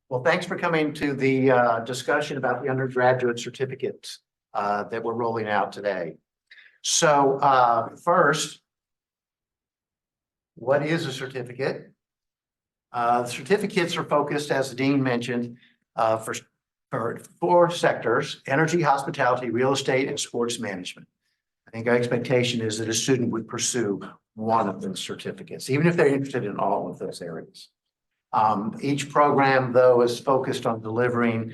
Well, thanks for coming to the discussion about the undergraduate certificates that we're rolling out today. So first, what is a certificate? Certificates are focused, as the dean mentioned, for four sectors: energy, hospitality, real estate, and sports management. I think our expectation is that a student would pursue one of those certificates, even if they're interested in all of those areas. Each program, though, is focused on delivering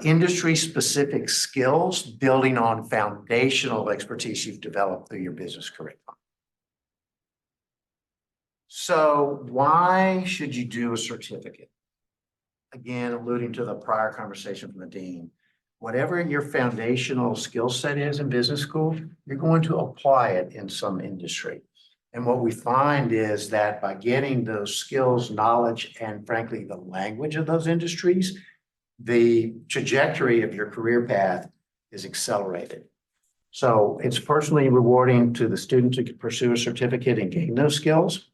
industry-specific skills, building on foundational expertise you've developed through your business curriculum. So why should you do a certificate? Again, alluding to the prior conversation from the dean, whatever your foundational skill set is in business school, you're going to apply it in some industry. And what we find is that by getting those skills, knowledge, and frankly, the language of those industries, the trajectory of your career path is accelerated. So it's personally rewarding to the student to pursue a certificate and gain those skills.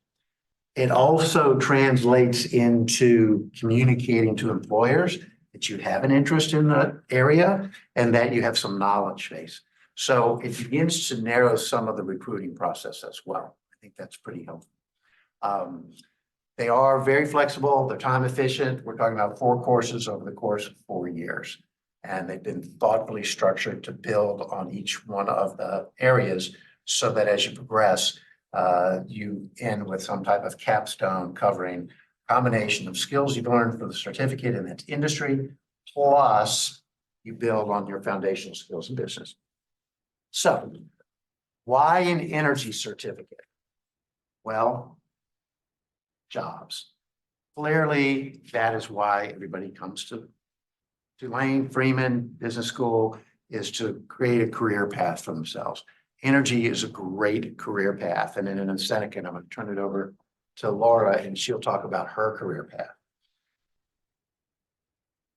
It also translates into communicating to employers that you have an interest in the area and that you have some knowledge base. So it begins to narrow some of the recruiting process as well. I think that's pretty helpful. They are very flexible. They're time efficient. We're talking about 4 courses over the course of 4 years. And they've been thoughtfully structured to build on each one of the areas so that as you progress, you end with some type of capstone covering a combination of skills you've learned for the certificate in that industry, plus you build on your foundational skills in business. So why an energy certificate? Well, jobs. Clearly, that is why everybody comes to Tulane, Freeman Business School, is to create a career path for themselves. Energy is a great career path. And then in a second, I'm going to turn it over to Laura and she'll talk about her career path.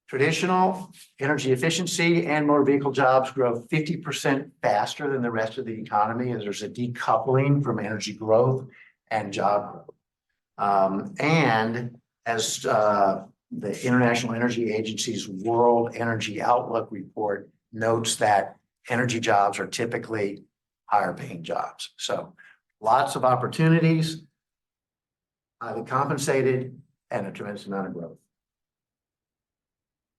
Traditional energy efficiency and motor vehicle jobs grow 50% faster than the rest of the economy, as there's a decoupling from energy growth and job growth. And as the International Energy Agency's World Energy Outlook report notes, that energy jobs are typically higher paying jobs. So lots of opportunities, highly compensated, and a tremendous amount of growth.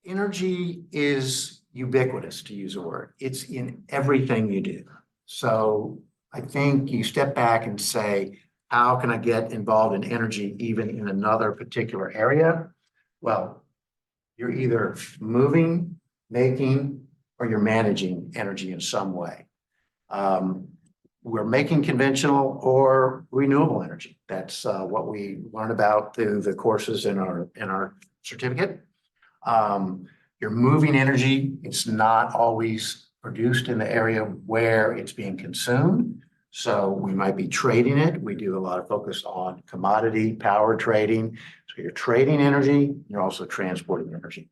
Energy is ubiquitous, to use a word. It's in everything you do. So I think you step back and say, how can I get involved in energy even in another particular area? Well, you're either moving, making, or you're managing energy in some way. We're making conventional or renewable energy. That's what we learn about through the courses in our certificate. You're moving energy. It's not always produced in the area where it's being consumed. So we might be trading it. We do a lot of focus on commodity power trading. So you're trading energy. You're also transporting energy.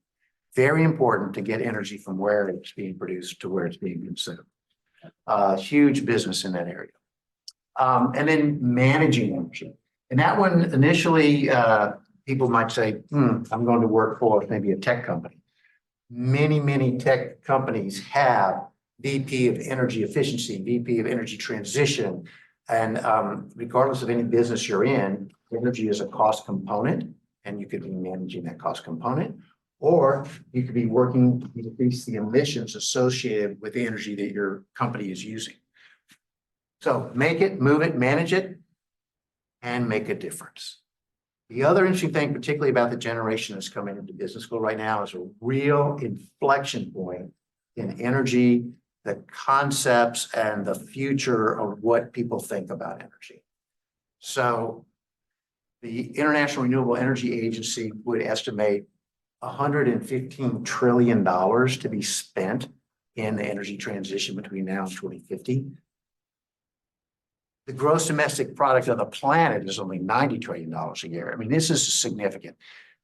Very important to get energy from where it's being produced to where it's being consumed. Huge business in that area. And then managing energy. And that one initially, people might say, I'm going to work for maybe a tech company. Many tech companies have VP of energy efficiency, VP of energy transition. And regardless of any business you're in, energy is a cost component, and you could be managing that cost component. Or you could be working to decrease the emissions associated with the energy that your company is using. So make it, move it, manage it, and make a difference. The other interesting thing, particularly about the generation that's coming into business school right now, is a real inflection point in energy, the concepts, and the future of what people think about energy. So the International Renewable Energy Agency would estimate $115 trillion to be spent in the energy transition between now and 2050. The gross domestic product of the planet is only $90 trillion a year. I mean, this is significant.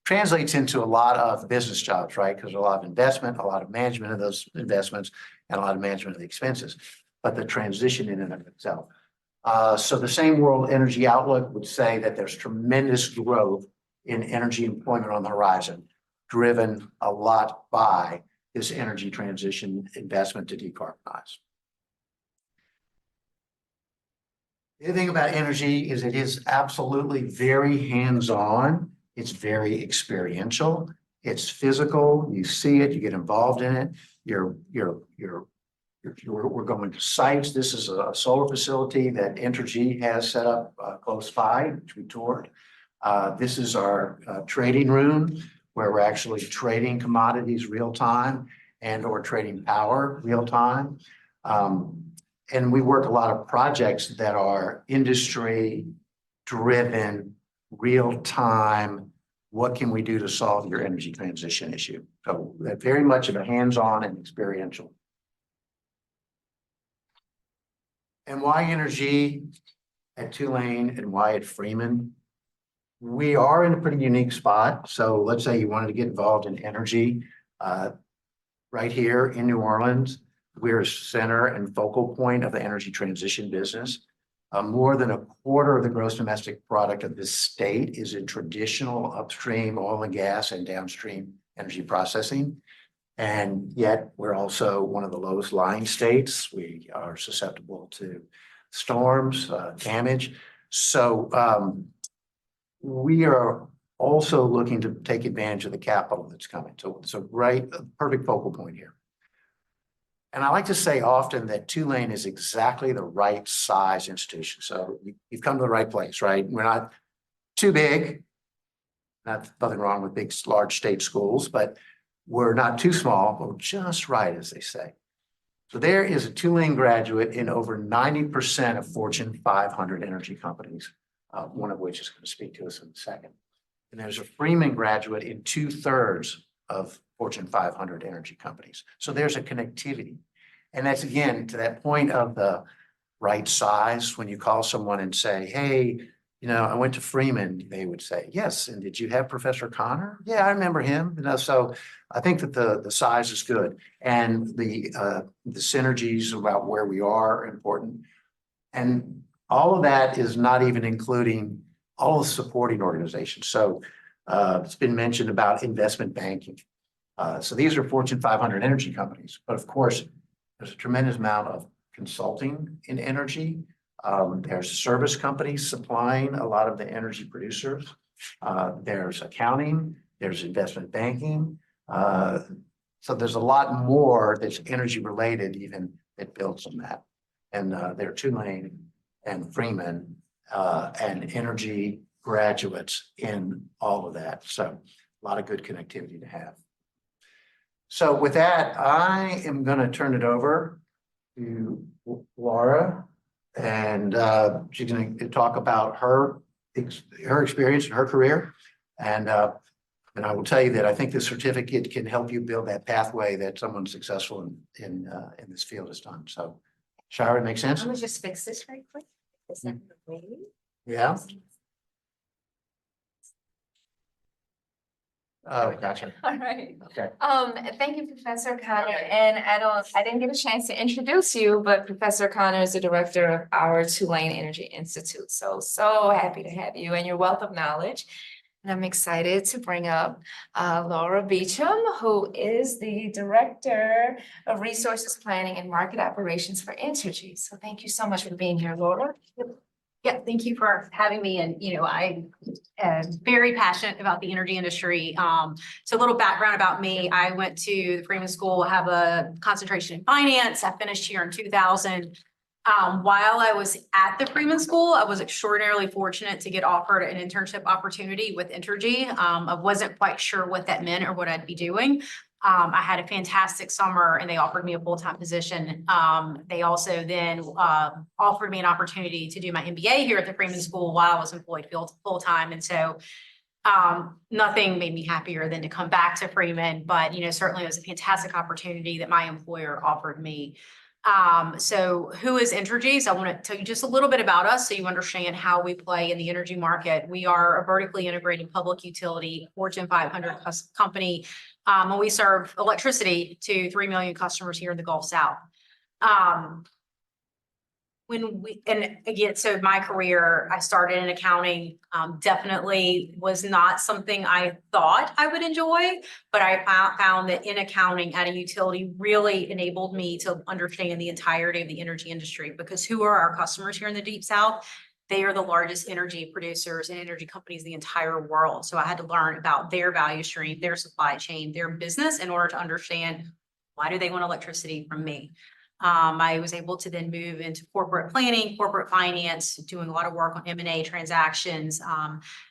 Translates into a lot of business jobs, right? Because there's a lot of investment, a lot of management of those investments, and a lot of management of the expenses. But the transition in and of itself. So the same World Energy Outlook would say that there's tremendous growth in energy employment on the horizon. driven a lot by this energy transition investment to decarbonize. The other thing about energy is it is absolutely very hands-on. It's very experiential. It's physical. You see it, you get involved in it. We're going to sites. This is a solar facility that Entergy has set up close by, which we toured. This is our trading room where we're actually trading commodities real time or trading power real time. And we work a lot of projects that are industry driven, real time. What can we do to solve your energy transition issue? So that very much of a hands-on and experiential. And why energy at Tulane and why at Freeman? We are in a pretty unique spot. So let's say you wanted to get involved in energy right here in New Orleans. We're a center and focal point of the energy transition business. More than a quarter of the gross domestic product of this state is in traditional upstream oil and gas and downstream energy processing. And yet we're also one of the lowest lying states. We are susceptible to storms, damage. So we are also looking to take advantage of the capital that's coming. So right, perfect focal point here. And I like to say often that Tulane is exactly the right size institution. So you've come to the right place, right? We're not too big. Nothing wrong with big, large state schools, but we're not too small, but just right, as they say. So there is a Tulane graduate in over 90% of Fortune 500 energy companies, one of which is going to speak to us in a second. And there's a Freeman graduate in 2/3 of Fortune 500 energy companies. So there's a connectivity. And that's, again, to that point of the right size. When you call someone and say, hey, I went to Freeman, they would say, yes. And did you have Professor Connor? Yeah, I remember him. So I think that the size is good. And the synergies about where we are important. And all of that is not even including all the supporting organizations. So it's been mentioned about investment banking. So these are Fortune 500 energy companies. But of course, there's a tremendous amount of consulting in energy. There's service companies supplying a lot of the energy producers. There's accounting, there's investment banking. So there's a lot more that's energy related even that builds on that. And there are Tulane and Freeman and energy graduates in all of that. So a lot of good connectivity to have. So with that, I am going to turn it over to Laura, and she's going to talk about her experience and her career. And I will tell you that I think this certificate can help you build that pathway that someone successful in this field has done. So, Shira, make sense? I'm gonna just fix this right quick. Is that the way? Yeah. Oh, gotcha. All right. Okay. Thank you, Professor Connor. And I didn't get a chance to introduce you, but Professor Connor is the director of our Tulane Energy Institute. So happy to have you and your wealth of knowledge. And I'm excited to bring up Laura Beecham, who is the Director of Resources Planning and Market Operations for Entergy. So thank you so much for being here, Laura. Yeah, thank you for having me. And, I am very passionate about the energy industry. So a little background about me. I went to the Freeman School, have a concentration in finance. I finished here in 2000. While I was at the Freeman School, I was extraordinarily fortunate to get offered an internship opportunity with Entergy. I wasn't quite sure what that meant or what I'd be doing. I had a fantastic summer and they offered me a full-time position. They also then offered me an opportunity to do my MBA here at the Freeman School while I was employed full-time. And so nothing made me happier than to come back to Freeman, but certainly it was a fantastic opportunity that my employer offered me. So who is Entergy? So I want to tell you just a little bit about us so you understand how we play in the energy market. We are a vertically integrated public utility, Fortune 500 company, and we serve electricity to 3 million customers here in the Gulf South. and again, so my career, I started in accounting, definitely was not something I thought I would enjoy, but I found that in accounting at a utility really enabled me to understand the entirety of the energy industry, because who are our customers here in the Deep South? They are the largest energy producers and energy companies in the entire world. So I had to learn about their value stream, their supply chain, their business in order to understand why do they want electricity from me. I was able to then move into corporate planning, corporate finance, doing a lot of work on M&A transactions,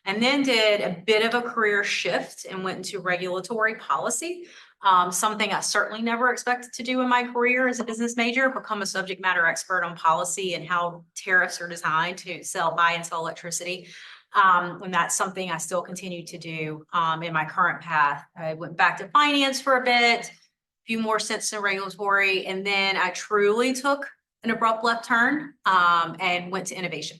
and then did a bit of a career shift and went into regulatory policy. Something I certainly never expected to do in my career as a business major, become a subject matter expert on policy and how tariffs are designed to buy and sell electricity. And that's something I still continue to do in my current path. I went back to finance for a bit, few more stints in regulatory, and then I truly took an abrupt left turn and went to innovation.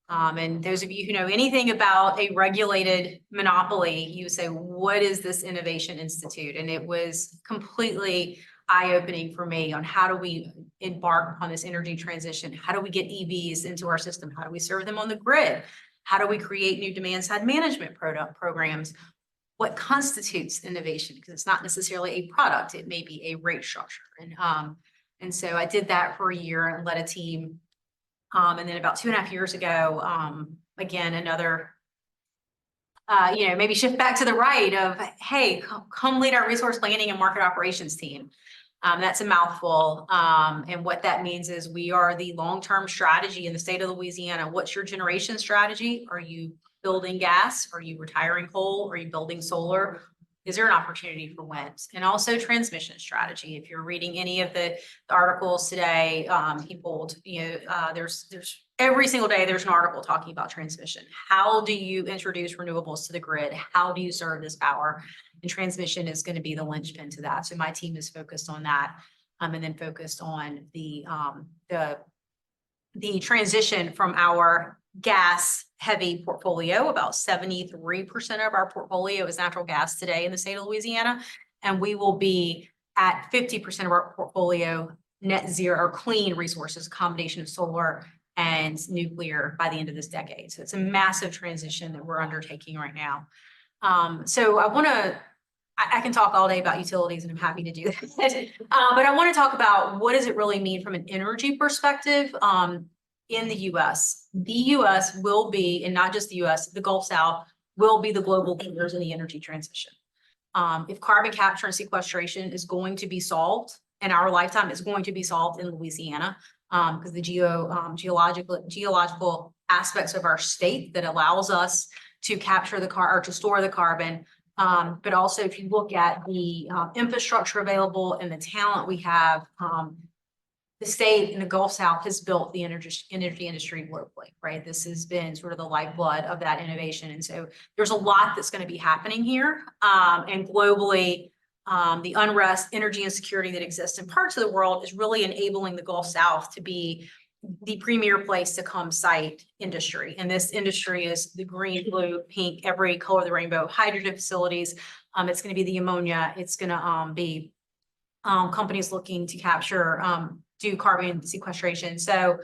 And those of you who know anything about a regulated monopoly, you say, what is this Innovation Institute? And it was completely eye-opening for me on how do we embark on this energy transition? How do we get EVs into our system? How do we serve them on the grid? How do we create new demand-side management programs? What constitutes innovation? Because it's not necessarily a product, it may be a rate structure. And so I did that for a year and led a team. And then about 2.5 years ago, again, another, maybe shift back to the right of, hey, come lead our resource planning and market operations team. That's a mouthful. And what that means is we are the long-term strategy in the state of Louisiana. What's your generation strategy? Are you building gas? Are you retiring coal? Are you building solar? Is there an opportunity for wind? And also transmission strategy. If you're reading any of the articles today, there's every single day there's an article talking about transmission. How do you introduce renewables to the grid? How do you serve this power? And transmission is going to be the linchpin to that. So my team is focused on that, and then focused on the transition from our gas heavy portfolio. About 73% of our portfolio is natural gas today in the state of Louisiana. And we will be at 50% of our portfolio net zero or clean resources, a combination of solar and nuclear by the end of this decade. So it's a massive transition that we're undertaking right now. So I can talk all day about utilities and I'm happy to do that. But I want to talk about what does it really mean from an energy perspective in the US. The US will be, and not just the US, the Gulf South will be the global leaders in the energy transition. If carbon capture and sequestration is going to be solved in our lifetime, it's going to be solved in Louisiana because the geological aspects of our state that allows us to capture the or to store the carbon. But also if you look at the infrastructure available and the talent we have, the state in the Gulf South has built the energy industry globally, right? This has been sort of the lifeblood of that innovation. And so there's a lot that's going to be happening here. And globally, the unrest, energy insecurity that exists in parts of the world is really enabling the Gulf South to be the premier place to come site industry. And this industry is the green, blue, pink, every color of the rainbow, hydrogen facilities. It's going to be the ammonia. It's going to be companies looking to capture, do carbon sequestration. So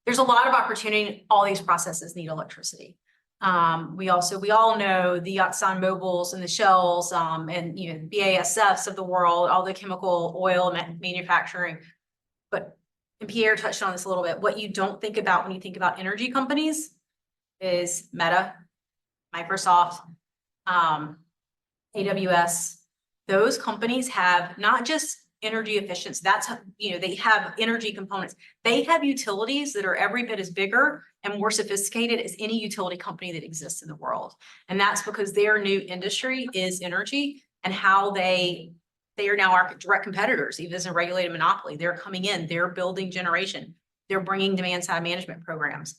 there's a lot of opportunity. All these processes need electricity. We all know the Exxon Mobils and the Shells and the BASFs of the world, all the chemical oil manufacturing. And Pierre touched on this a little bit. What you don't think about when you think about energy companies is Meta, Microsoft, AWS. Those companies have not just energy efficiency. That's they have energy components. They have utilities that are every bit as bigger and more sophisticated as any utility company that exists in the world. And that's because their new industry is energy and how they are now our direct competitors, even as a regulated monopoly. They're coming in, they're building generation, they're bringing demand side management programs.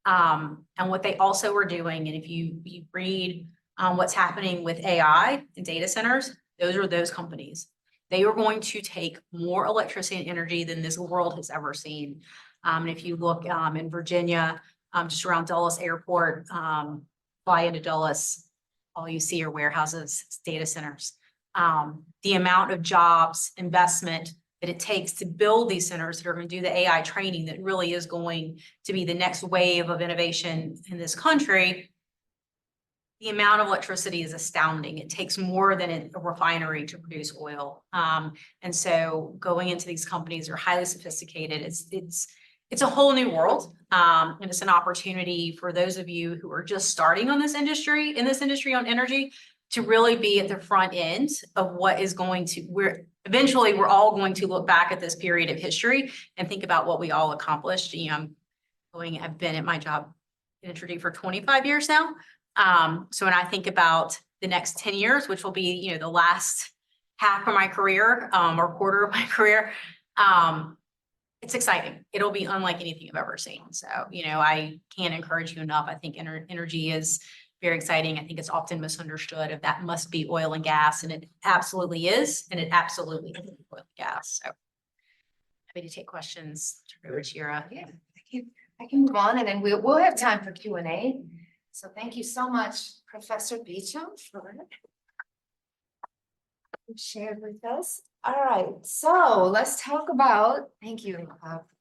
And what they also are doing, and if you read what's happening with AI and data centers, those are those companies. They are going to take more electricity and energy than this world has ever seen. And if you look in Virginia, just around Dulles Airport, fly into Dulles, all you see are warehouses, data centers. The amount of jobs, investment, that it takes to build these centers that are going to do the AI training that really is going to be the next wave of innovation in this country, the amount of electricity is astounding. It takes more than a refinery to produce oil. And so going into these companies are highly sophisticated. It's a whole new world. And it's an opportunity for those of you who are just starting on this industry, on energy, to really be at the front end of what is going to, eventually we're all going to look back at this period of history and think about what we all accomplished. You know, I've been at my job in energy for 25 years now. So when I think about the next 10 years, which will be, you know, the last half of my career, or quarter of my career, it's exciting. It'll be unlike anything I've ever seen. So, you know, I can't encourage you enough. I think energy is very exciting. I think it's often misunderstood if that must be oil and gas, and it absolutely is. And it absolutely is oil and gas. So happy to take questions. Turn over to Yura. Yeah, I can move on, and then we'll have time for Q&A. So thank you so much, Professor Beecham, for shared with us. All right, so let's talk about, thank you,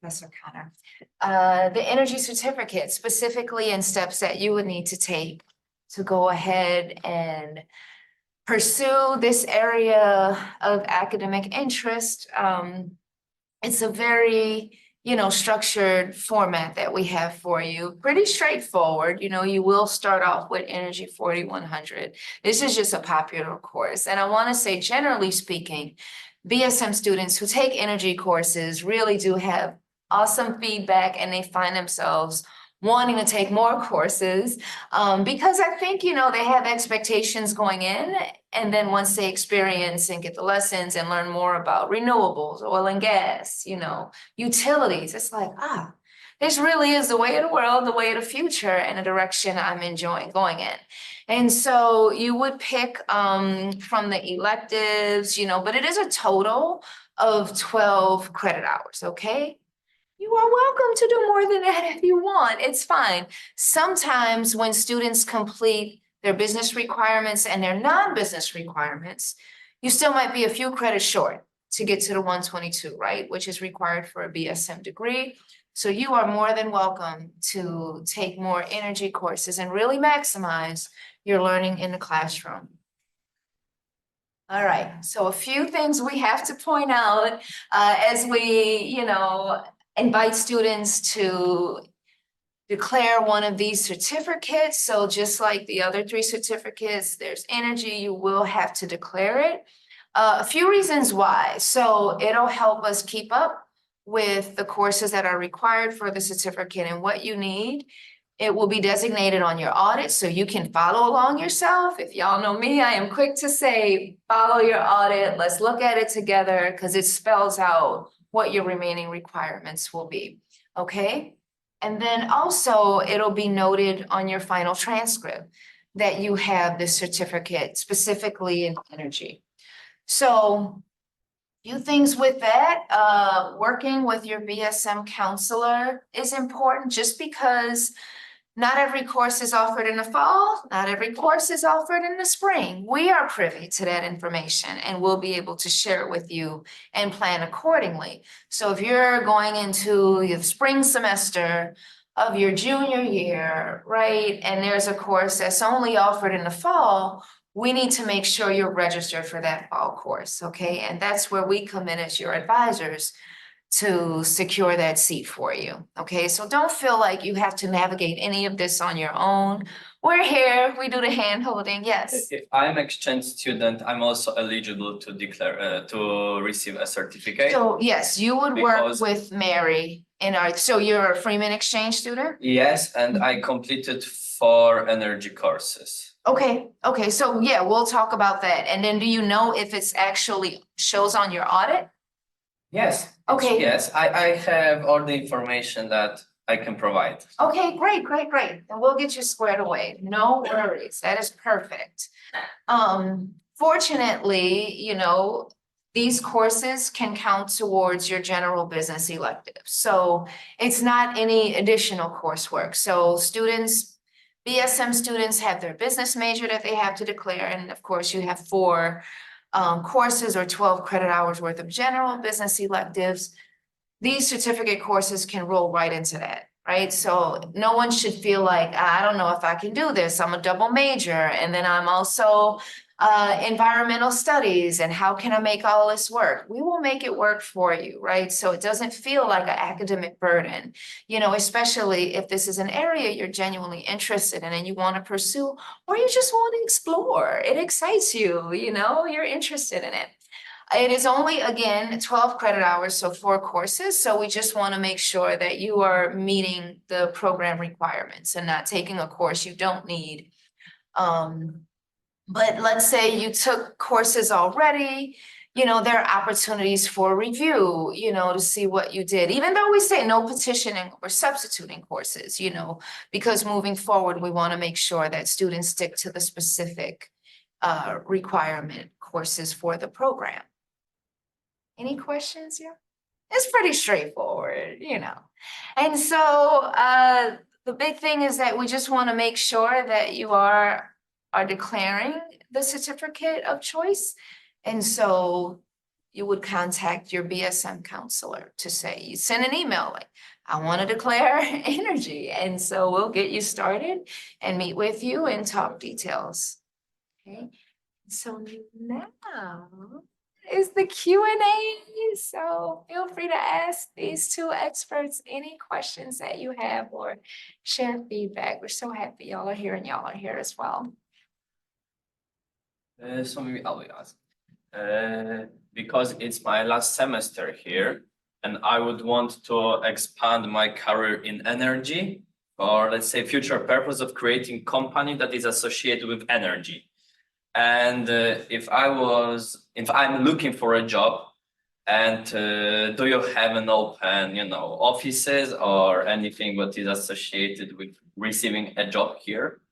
Professor Connor, the energy certificate, specifically in steps that you would need to take to go ahead and pursue this area of academic interest. It's a very, you know, structured format that we have for you. Pretty straightforward. You know, you will start off with Energy 4100. This is just a popular course. And I want to say, generally speaking, BSM students who take energy courses really do have awesome feedback, and they find themselves wanting to take more courses, because I think, you know, they have expectations going in, and then once they experience and get the lessons and learn more about renewables, oil and gas, you know, utilities, it's like, this really is the way of the world, the way of the future, and a direction I'm enjoying going in. And so you would pick from the electives, you know, but it is a total of 12 credit hours, okay? You are welcome to do more than that if you want. It's fine. Sometimes when students complete their business requirements and their non-business requirements, you still might be a few credits short to get to the 122, right? Which is required for a BSM degree. So you are more than welcome to take more energy courses and really maximize your learning in the classroom. All right, so a few things we have to point out as we, you know, invite students to declare one of these certificates. So just like the other 3 certificates, there's energy, you will have to declare it. A few reasons why. So it'll help us keep up with the courses that are required for the certificate and what you need. It will be designated on your audit, so you can follow along yourself. If y'all know me, I am quick to say, follow your audit. Let's look at it together, because it spells out what your remaining requirements will be, okay? And then also it'll be noted on your final transcript that you have this certificate specifically in energy. So few things with that, working with your BSM counselor is important, just because not every course is offered in the fall, not every course is offered in the spring. We are privy to that information, and we'll be able to share it with you and plan accordingly. So if you're going into the spring semester of your junior year, right, and there's a course that's only offered in the fall, we need to make sure you're registered for that fall course, okay? And that's where we come in as your advisors to secure that seat for you, okay? So don't feel like you have to navigate any of this on your own. We're here, we do the hand holding, yes. If I'm exchange student, I'm also eligible to declare, to receive a certificate. So yes, you would work Because- with Mary in our, so you're a Freeman Exchange student? Yes, and I completed 4 energy courses. Okay, so yeah, we'll talk about that. And then do you know if it's actually shows on your audit? Yes. Okay. Yes, I have all the information that I can provide. Okay, great. Then we'll get you squared away. No worries. That is perfect. Fortunately, you know, these courses can count towards your general business elective. So it's not any additional coursework. So students, BSM students have their business major that they have to declare. And of course you have 4 courses or 12 credit hours worth of general business electives, these certificate courses can roll right into that, right? So no one should feel like, I don't know if I can do this. I'm a double major, and then I'm also environmental studies, and how can I make all this work? We will make it work for you, right? So it doesn't feel like an academic burden, especially if this is an area you're genuinely interested in and you want to pursue, or you just want to explore. It excites you, you're interested in it. It is only, again, 12 credit hours, so 4 courses. So we just want to make sure that you are meeting the program requirements and not taking a course you don't need. But let's say you took courses already, there are opportunities for review, to see what you did, even though we say no petitioning or substituting courses, because moving forward, we want to make sure that students stick to the specific requirement courses for the program. Any questions here? It's pretty straightforward, And so the big thing is that we just want to make sure that you are declaring the certificate of choice. And so you would contact your BSM counselor to say, you send an email like, I want to declare energy. And so we'll get you started and meet with you and talk details. Okay, so now is the Q&A. So feel free to ask these 2 experts any questions that you have or share feedback. We're so happy y'all are here and y'all are here as well. So maybe I'll ask. Because it's my last semester here, and I would want to expand my career in energy, or let's say future purpose of creating company that is associated with energy. And if I'm looking for a job, and do you have an open, offices or anything that is associated with receiving a job here?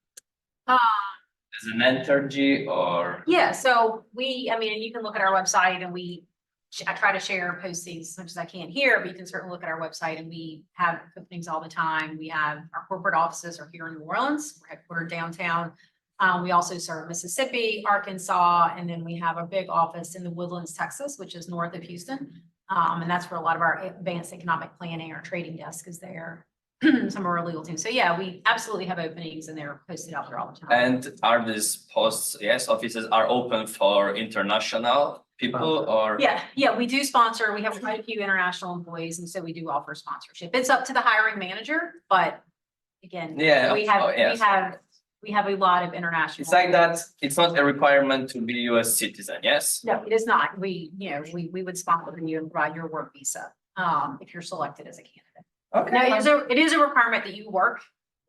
As an energy or? Yeah, so you can look at our website, and I try to share postings as much as I can here, but you can certainly look at our website, and we have openings all the time. We have our corporate offices are here in New Orleans. We're headquartered downtown. We also serve Mississippi, Arkansas, and then we have a big office in the Woodlands, Texas, which is north of Houston. And that's where a lot of our advanced economic planning, our trading desk is there. Some of our legal teams. So yeah, we absolutely have openings, and they're posted out there all the time. And are these posts, offices are open for international people or? Yeah, we do sponsor. We have quite a few international employees, and so we do offer sponsorship. It's up to the hiring manager, but again, we have a lot of international. It's like that. It's not a requirement to be US citizen, yes? No, it is not. We would sponsor you and provide your work visa, if you're selected as a candidate. Okay. No, it is a requirement that you work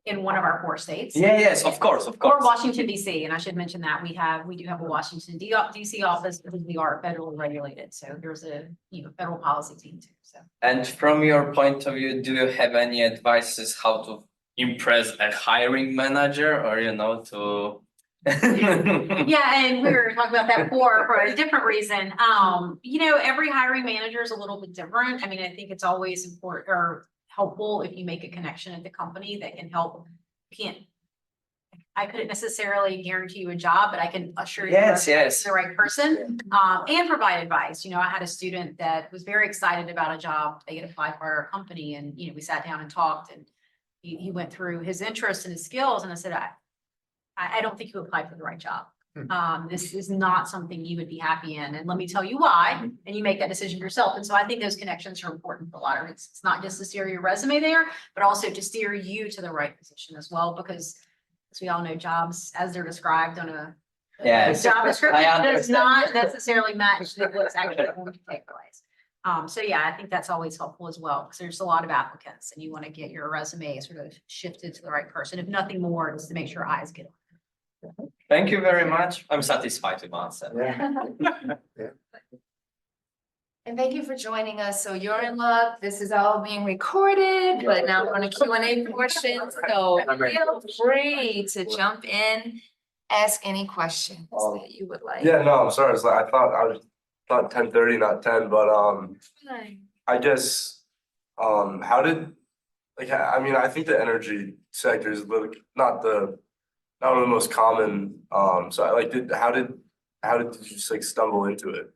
in one of our 4 states. Yes, of course. Or Washington, DC. And I should mention that we do have a Washington, DC office, because we are federally regulated. So there's a federal policy team too. So. And from your point of view, do you have any advices how to impress a hiring manager, or to? Yeah, and we were talking about that for a different reason. Every hiring manager is a little bit different. I think it's always important or helpful if you make a connection at the company that can help. I couldn't necessarily guarantee you a job, but I can assure you yes. the right person, and provide advice. I had a student that was very excited about a job they had applied for our company, and we sat down and talked, and he went through his interests and his skills, and I said, I don't think you applied for the right job. This is not something you would be happy in, and let me tell you why, and you make that decision yourself. And so I think those connections are important for a lot of reasons. It's not just to steer your resume there, but also to steer you to the right position as well, because as we all know, jobs as they're described on a job description does not necessarily match what's actually going to take place. So yeah, I think that's always helpful as well, because there's a lot of applicants, and you want to get your resume sort of shifted to the right person. If nothing more, just to make sure eyes get on. Thank you very much. I'm satisfied with answer. And thank you for joining us. So you're in luck. This is all being recorded, but now we're on a Q&A portion. So feel free to jump in, ask any questions that you would like. Yeah, no, I'm sorry. It's like I thought 10:30, not 10, but I just how did I think the energy sector is not one of the most common. So how did how did you just like stumble into it?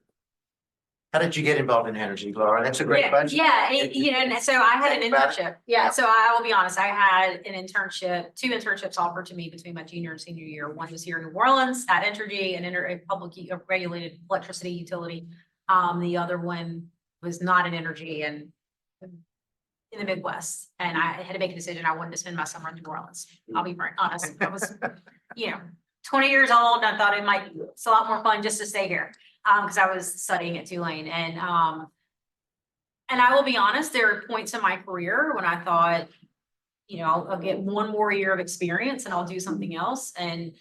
How did you get involved in energy, Laura? That's a great Yeah, question. yeah, you know, and so I had an Think about it. internship. Yeah, so I will be honest, I had an internship, 2 internships offered to me between my junior and senior year. One was here in New Orleans at Entergy, a regulated electricity utility. The other one was not an energy and in the Midwest. And I had to make a decision. I wanted to spend my summer in New Orleans. I'll be very honest. I was, 20 years old, and I thought it's a lot more fun just to stay here. Because I was studying at Tulane, and I will be honest, there were points in my career when I thought, I'll get one more year of experience and I'll do something else. And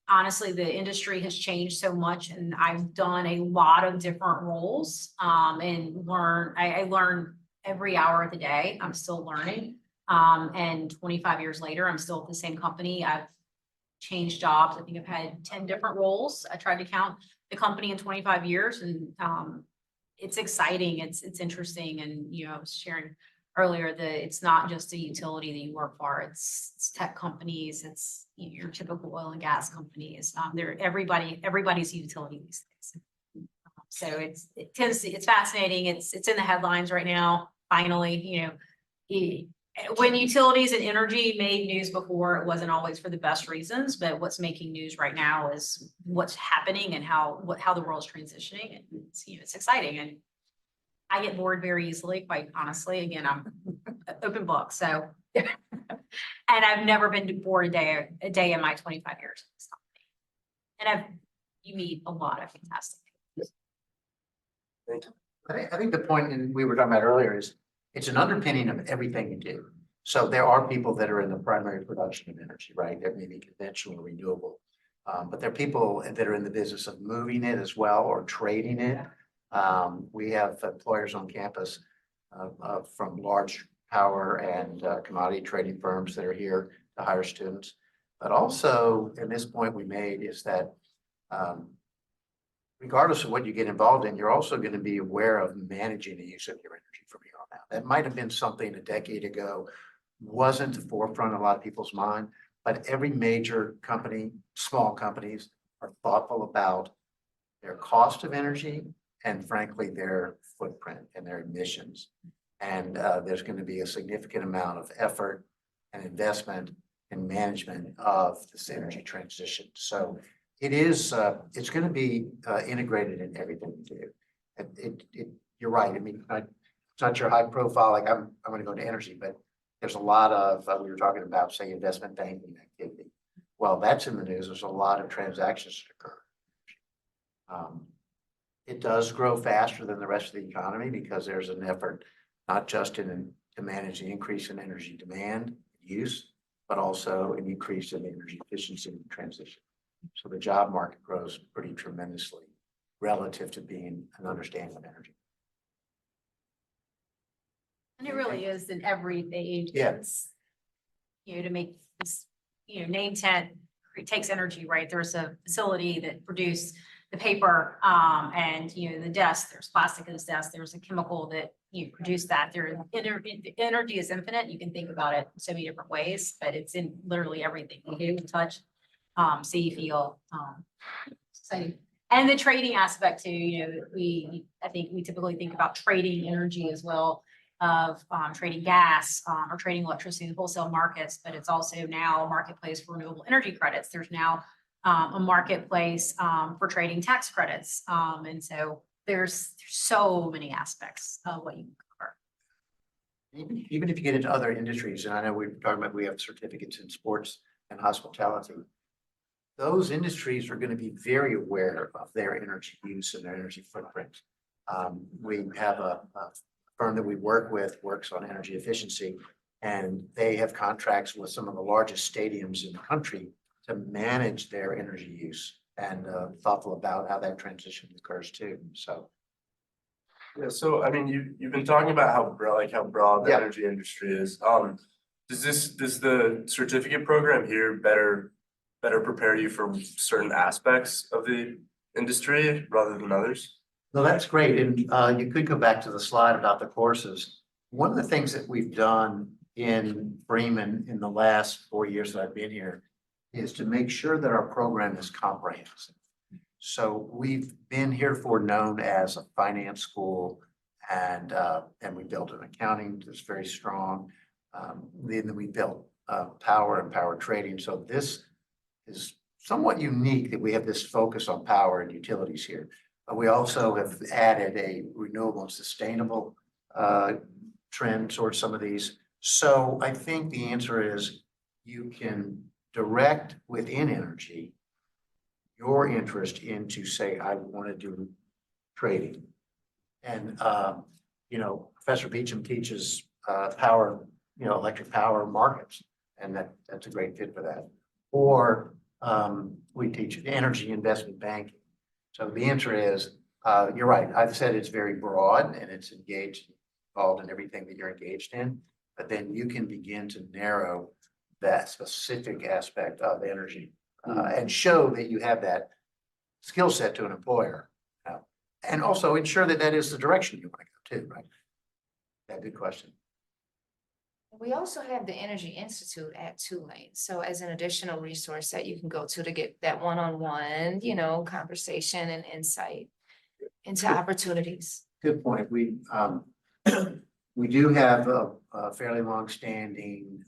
honestly, the industry has changed so much, and I've done a lot of different roles, and I learn every hour of the day. I'm still learning. And 25 years later, I'm still at the same company. I've changed jobs. I think I've had 10 different roles. I tried to count the company in 25 years, and it's exciting. It's interesting. And, I was sharing earlier that it's not just a utility that you work for. It's tech companies. It's your typical oil and gas companies. Everybody's a utility these days. So it's fascinating. It's in the headlines right now. Finally, when utilities and energy made news before, it wasn't always for the best reasons, but what's making news right now is what's happening and how the world's transitioning. And it's exciting. And I get bored very easily, quite honestly. Again, I'm an open book. So, and I've never been bored a day in my 25 years. And you meet a lot of fantastic people. I think the point, and we were talking about earlier, is it's an underpinning of everything you do. So there are people that are in the primary production of energy, right? That may be conventional or renewable. But there are people that are in the business of moving it as well or trading it. We have employers on campus from large power and commodity trading firms that are here to hire students. But also, and this point we made is that regardless of what you get involved in, you're also going to be aware of managing the use of your energy from here on out. That might have been something a decade ago, wasn't the forefront of a lot of people's mind, but every major company, small companies, are thoughtful about their cost of energy and frankly, their footprint and their emissions. And there's going to be a significant amount of effort and investment in management of this energy transition. So it's going to be integrated in everything we do. You're right. I mean, it's not your high profile, like I'm going to go into energy, but there's a lot of, we were talking about, say, investment banking activity. Well, that's in the news. There's a lot of transactions that occur. It does grow faster than the rest of the economy because there's an effort, not just to manage the increase in energy demand use, but also an increase in energy efficiency and transition. So the job market grows pretty tremendously relative to being an understanding of energy. And it really is in every age. Yeah. It's, to make this, name 10, it takes energy, right? There's a facility that produced the paper, and, the desk, there's plastic in this desk, there's a chemical that produce that. The energy is infinite. You can think about it in so many different ways, but it's in literally everything we do, touch, see, feel, exciting. And the trading aspect too, I think we typically think about trading energy as well, of trading gas or trading electricity in wholesale markets, but it's also now a marketplace for renewable energy credits. There's now a marketplace for trading tax credits. And so there's so many aspects of what you can cover. Even if you get into other industries, and I know we're talking about, we have certificates in sports and hospitality, those industries are going to be very aware of their energy use and their energy footprint. We have a firm that we work with, works on energy efficiency, and they have contracts with some of the largest stadiums in the country to manage their energy use, and thoughtful about how that transition occurs too. So. Yeah, so I mean, you've been talking about how broad the Yeah. energy industry is. Does the certificate program here better prepare you for certain aspects of the industry rather than others? No, that's great. And you could go back to the slide about the courses. One of the things that we've done in Freeman in the last 4 years that I've been here is to make sure that our program is comprehensive. So we've been heretofore known as a finance school and we built an accounting that's very strong. Then we built power and power trading. So this is somewhat unique that we have this focus on power and utilities here. But we also have added a renewable and sustainable trend towards some of these. So I think the answer is you can direct within energy your interest into, say, I want to do trading. And, Professor Beecham teaches power, electric power markets, and that's a great fit for that. Or we teach energy investment banking. So the answer is, you're right. I've said it's very broad and it's involved in everything that you're engaged in, but then you can begin to narrow that specific aspect of energy and show that you have that skill set to an employer. And also ensure that that is the direction you want to go too, right? Yeah, good question. We also have the Energy Institute at Tulane. So as an additional resource that you can go to get that one-on-one, conversation and insight into opportunities. Good point. We do have a fairly long-standing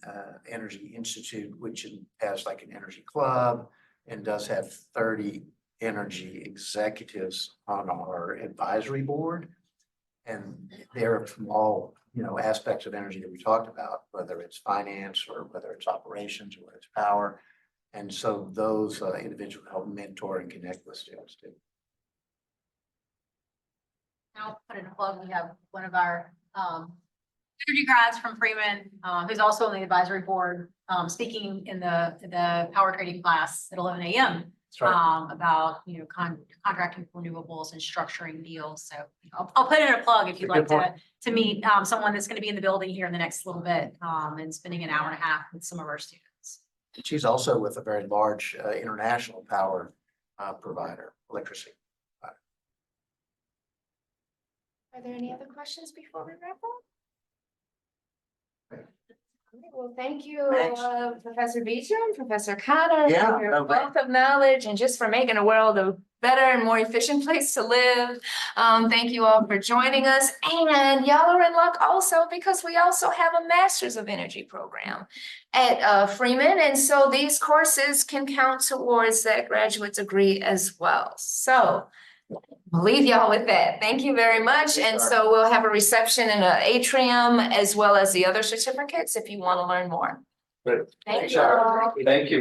Energy Institute, which has like an energy club and does have 30 energy executives on our advisory board. And they're from all, aspects of energy that we talked about, whether it's finance or whether it's operations or whether it's power. And so those individuals help mentor and connect with students too. I'll put in a plug. We have one of our energy grads from Freeman, who's also on the advisory board, speaking in the power trading class at 11 a.m. That's right. About, contracting renewables and structuring deals. So I'll put in a plug if you'd like to meet someone that's going to be in the building here in the next little bit and spending an hour and a half with some of our students. She's also with a very large international power provider, electricity. Are there any other questions before we wrap up? Okay, well, thank you, Thanks. Professor Beecham, Professor Connor, Yeah, for your no, wealth of knowledge and just for making the world a better and more efficient place to live. Thank you all for joining us. And y'all are in luck also because we also have a Masters of Energy program at Freeman. And so these courses can count towards that graduate degree as well. So I'll leave y'all with that. Thank you very much. And so we'll have a reception in an atrium as well as the other certificates if you want to learn more. Great. Thank Thanks, you all. Thank you.